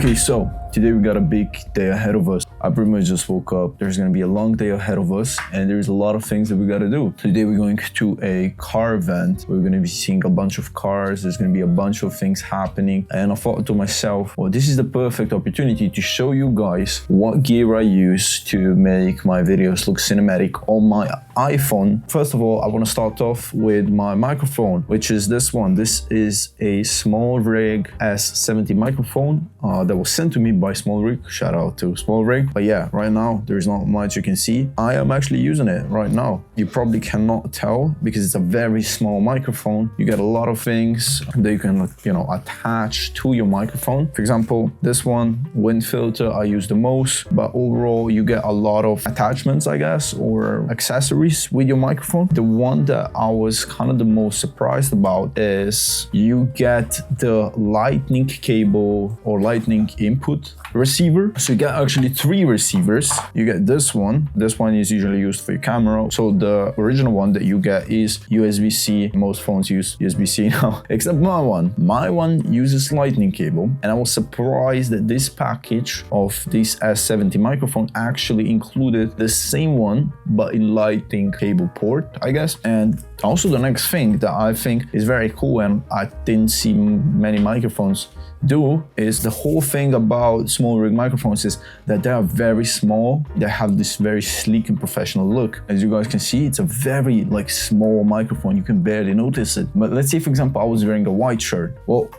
Okay, so today we got a big day ahead of us. I pretty much just woke up. There's gonna be a long day ahead of us and there's a lot of things that we gotta do. Today we're going to a car event. We're gonna be seeing a bunch of cars. There's gonna be a bunch of things happening. And I thought to myself, well, this is the perfect opportunity to show you guys what gear I use to make my videos look cinematic on my iPhone. First of all, I wanna start off with my microphone, which is this one. This is a Small Rig S70 microphone that was sent to me by Small Rig. Shout out to Small Rig. But yeah, right now there's not much you can see. I am actually using it right now. You probably cannot tell because it's a very small microphone. You get a lot of things that you can, attach to your microphone. For example, this one, wind filter, I use the most, but overall you get a lot of attachments, I guess, or accessories with your microphone. The one that I was kind of the most surprised about is you get the lightning cable or lightning input receiver. So you get actually 3 receivers. You get this one. This one is usually used for your camera. So the original one that you get is USB-C. Most phones use USB-C now, except my one. My one uses lightning cable, and I was surprised that this package of this S70 microphone actually included the same one, but in lightning cable port, I guess. And also the next thing that I think is very cool and I didn't see many microphones do is the whole thing about Small Rig microphones is that they are very small. They have this very sleek and professional look. As you guys can see, it's a very small microphone. You can barely notice it. But let's say, for example, I was wearing a white shirt. Well,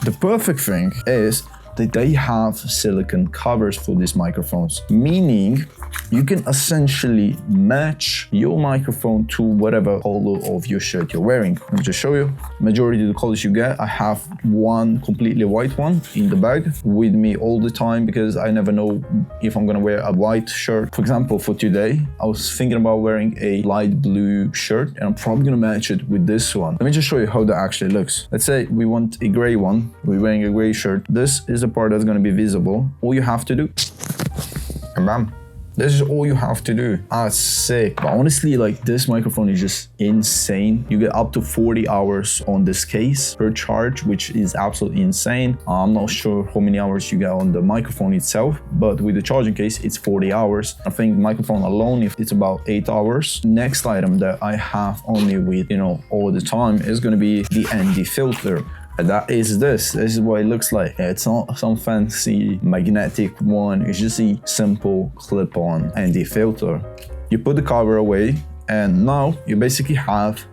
the perfect thing is that they have silicone covers for these microphones, meaning you can essentially match your microphone to whatever color of your shirt you're wearing. Let me just show you. Majority of the colors you get, I have one completely white one in the bag with me all the time because I never know if I'm gonna wear a white shirt. For example, for today, I was thinking about wearing a light blue shirt and I'm probably gonna match it with this one. Let me just show you how that actually looks. Let's say we want a gray one. We're wearing a gray shirt. This is the part that's gonna be visible. All you have to do, and bam. This is all you have to do. That's sick. But honestly, this microphone is just insane. You get up to 40 hours on this case per charge, which is absolutely insane. I'm not sure how many hours you get on the microphone itself, but with the charging case, it's 40 hours. I think microphone alone, if it's about 8 hours. Next item that I have only with, all the time is gonna be the ND filter. And that is this. This is what it looks like. It's not some fancy magnetic one. It's just a simple clip-on ND filter. You put the cover away, and now you basically have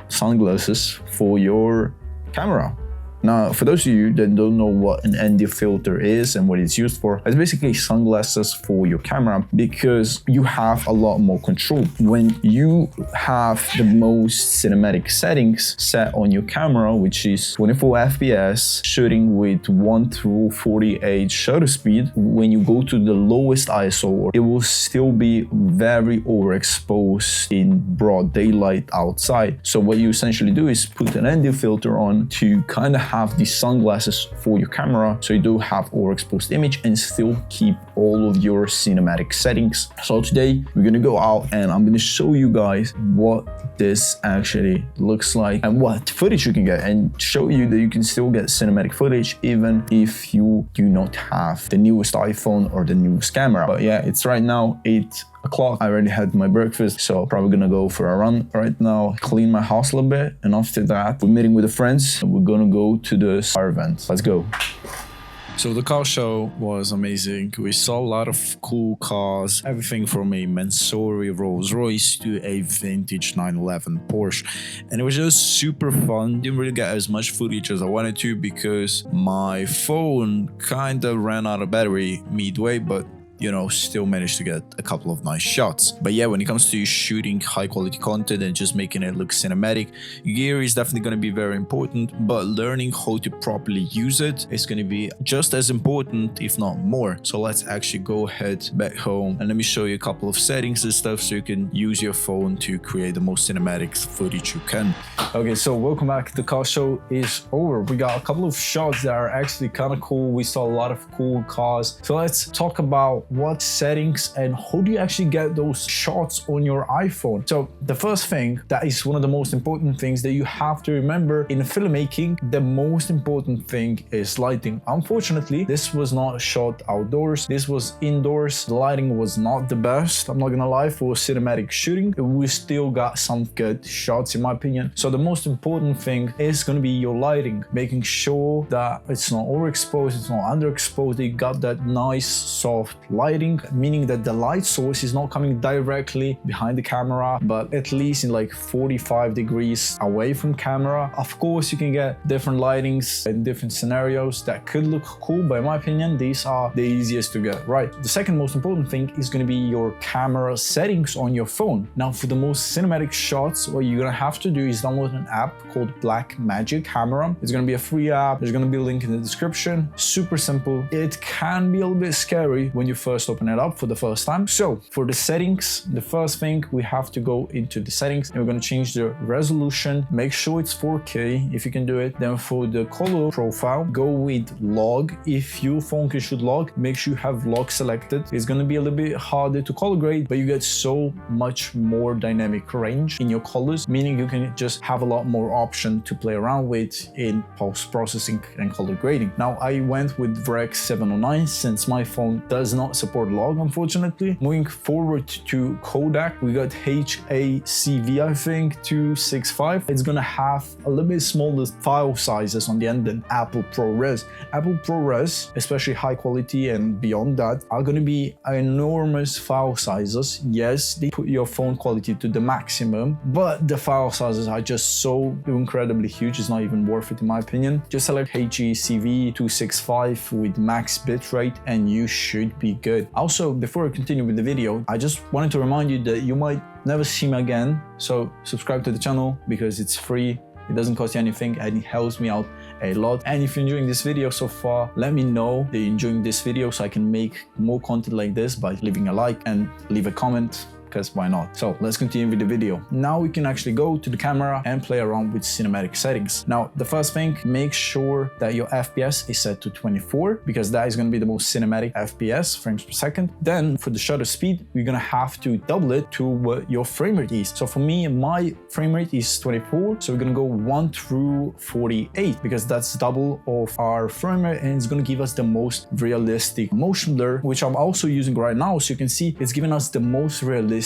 sunglasses for your camera. Now, for those of you that don't know what an ND filter is and what it's used for, it's basically sunglasses for your camera because you have a lot more control. When you have the most cinematic settings set on your camera, which is 24 FPS, shooting with 1 through 48 shutter speed, when you go to the lowest ISO, it will still be very overexposed in broad daylight outside. So what you essentially do is put an ND filter on to kind of have these sunglasses for your camera so you do have overexposed image and still keep all of your cinematic settings. So today we're gonna go out and I'm gonna show you guys what this actually looks like and what footage you can get, and show you that you can still get cinematic footage even if you do not have the newest iPhone or the newest camera. But yeah, it's right now 8 o'clock. I already had my breakfast, so probably gonna go for a run right now, clean my house a little bit, and after that we're meeting with the friends and we're gonna go to the car event. Let's go. So the car show was amazing. We saw a lot of cool cars, everything from a Mansory Rolls Royce to a vintage 911 Porsche. And it was just super fun. Didn't really get as much footage as I wanted to because my phone kind of ran out of battery midway, but still managed to get a couple of nice shots. But yeah, when it comes to shooting high quality content and just making it look cinematic, gear is definitely going to be very important, but learning how to properly use it is going to be just as important, if not more. So let's actually go ahead back home and let me show you a couple of settings and stuff so you can use your phone to create the most cinematic footage you can. Okay, so welcome back. The car show is over. We got a couple of shots that are actually kind of cool. We saw a lot of cool cars. So let's talk about what settings and how do you actually get those shots on your iPhone. So the first thing, that is one of the most important things that you have to remember in filmmaking, the most important thing is lighting. Unfortunately, this was not shot outdoors, this was indoors. The lighting was not the best, I'm not gonna lie. For cinematic shooting, we still got some good shots in my opinion. So the most important thing is gonna be your lighting, making sure that it's not overexposed, it's not underexposed, you got that nice soft lighting, meaning that the light source is not coming directly behind the camera, but at least in like 45 degrees away from camera. Of course, you can get different lightings in different scenarios that could look cool, but in my opinion, these are the easiest to get right. The second most important thing is going to be your camera settings on your phone. Now, for the most cinematic shots, what you're going to have to do is download an app called Blackmagic Camera. It's going to be a free app. There's going to be a link in the description. Super simple. It can be a little bit scary when you first open it up for the first time. So for the settings, the first thing, we have to go into the settings and we're going to change the resolution. Make sure it's 4K if you can do it. Then for the color profile, go with log. If your phone can shoot log, make sure you have log selected. It's going to be a little bit harder to color grade, but you get so much more dynamic range in your colors, meaning you can just have a lot more option to play around with in post-processing and color grading. Now, I went with Rec 709 since my phone does not support log, unfortunately. Moving forward to Kodak, we got HACV, I think, 265. It's gonna have a little bit smaller file sizes on the end than Apple ProRes. Apple ProRes, especially high quality and beyond that, are gonna be enormous file sizes. Yes, they put your phone quality to the maximum, but the file sizes are just so incredibly huge, it's not even worth it in my opinion. Just select HECV 265 with max bitrate and you should be good. Also, before I continue with the video, I just wanted to remind you that you might never see me again, so subscribe to the channel because it's free. It doesn't cost you anything and it helps me out a lot. And if you're enjoying this video so far, let me know that you're enjoying this video so I can make more content like this by leaving a like and leave a comment, because why not? So let's continue with the video. Now we can actually go to the camera and play around with cinematic settings. Now, the first thing, make sure that your FPS is set to 24 because that is going to be the most cinematic FPS, frames per second. Then for the shutter speed, we're going to have to double it to what your frame rate is. So for me, my frame rate is 24. So we're going to go 1 through 48 because that's double of our frame rate and it's going to give us the most realistic motion blur, which I'm also using right now. So you can see it's giving us the most realistic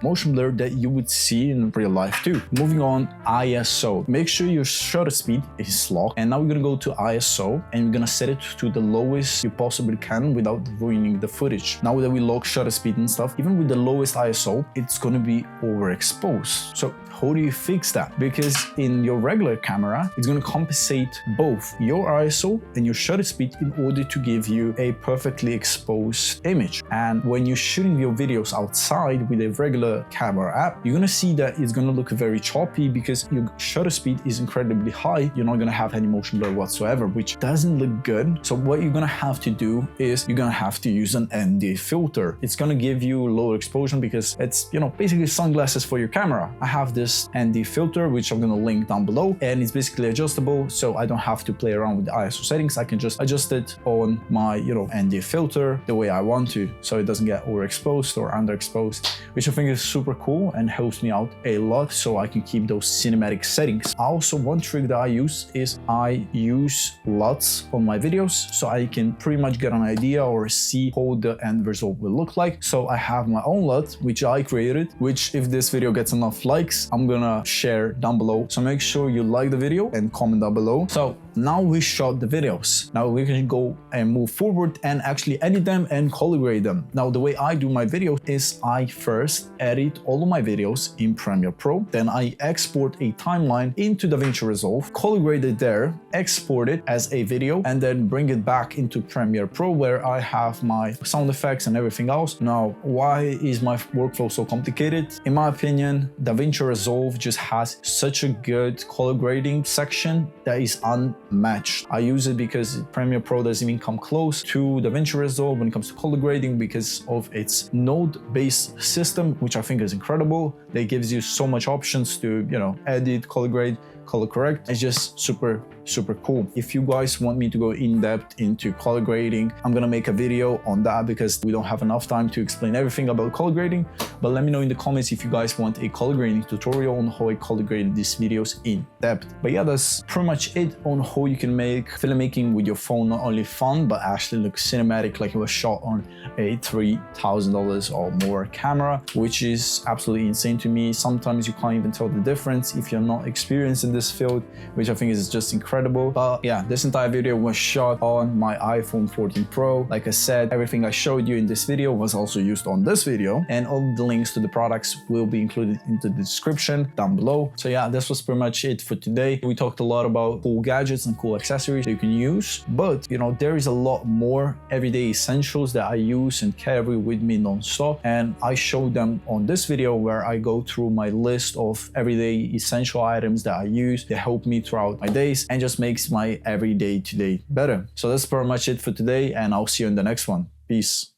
motion blur that you would see in real life too. Moving on, ISO. Make sure your shutter speed is locked. And now we're gonna go to ISO and we're gonna set it to the lowest you possibly can without ruining the footage. Now that we lock shutter speed and stuff, even with the lowest ISO, it's gonna be overexposed. So how do you fix that? Because in your regular camera, it's going to compensate both your ISO and your shutter speed in order to give you a perfectly exposed image. And when you're shooting your videos outside with a regular camera app, you're going to see that it's going to look very choppy because your shutter speed is incredibly high. You're not going to have any motion blur whatsoever, which doesn't look good. So what you're going to have to do is you're going to have to use an ND filter. It's going to give you lower exposure because it's, basically sunglasses for your camera. I have this ND filter, which I'm going to link down below, and it's basically adjustable, so I don't have to play around with the ISO settings. I can just adjust it on my ND filter the way I want to, so it doesn't get overexposed or underexposed, which I think is super cool and helps me out a lot so I can keep those cinematic settings. Also, one trick that I use is I use LUTs on my videos so I can pretty much get an idea or see how the end result will look like. So I have my own LUT which I created, which if this video gets enough likes, I'm gonna share down below. So make sure you like the video and comment down below. So now we shot the videos. Now we can go and move forward and actually edit them and color grade them. Now the way I do my videos is I first edit all of my videos in Premiere Pro, then I export a timeline into DaVinci Resolve, color grade it there, export it as a video, and then bring it back into Premiere Pro where I have my sound effects and everything else. Now, why is my workflow so complicated? In my opinion, DaVinci Resolve just has such a good color grading section that is unmatched. I use it because Premiere Pro doesn't even come close to DaVinci Resolve when it comes to color grading because of its node-based system, which I think is incredible. That gives you so much options to, edit, color grade, color correct. It's just super super cool. If you guys want me to go in depth into color grading, I'm gonna make a video on that because we don't have enough time to explain everything about color grading. But let me know in the comments if you guys want a color grading tutorial on how I color graded these videos in depth. But yeah, that's pretty much it on how you can make filmmaking with your phone not only fun, but actually look cinematic, like it was shot on a $3,000 or more camera, which is absolutely insane to me. Sometimes you can't even tell the difference if you're not experienced in this field, which I think is just incredible. But yeah, this entire video was shot on my iPhone 14 Pro. Like I said, everything I showed you in this video was also used on this video, and all the links to the products will be included in the description down below. So yeah, this was pretty much it for today. We talked a lot about cool gadgets and cool accessories that you can use, but you know, there is a lot more everyday essentials that I use and carry with me non-stop, and I showed them on this video where I go through my list of everyday essential items that I use that help me throughout my days and just makes my everyday today better. So that's pretty much it for today, and I'll see you in the next one. Peace.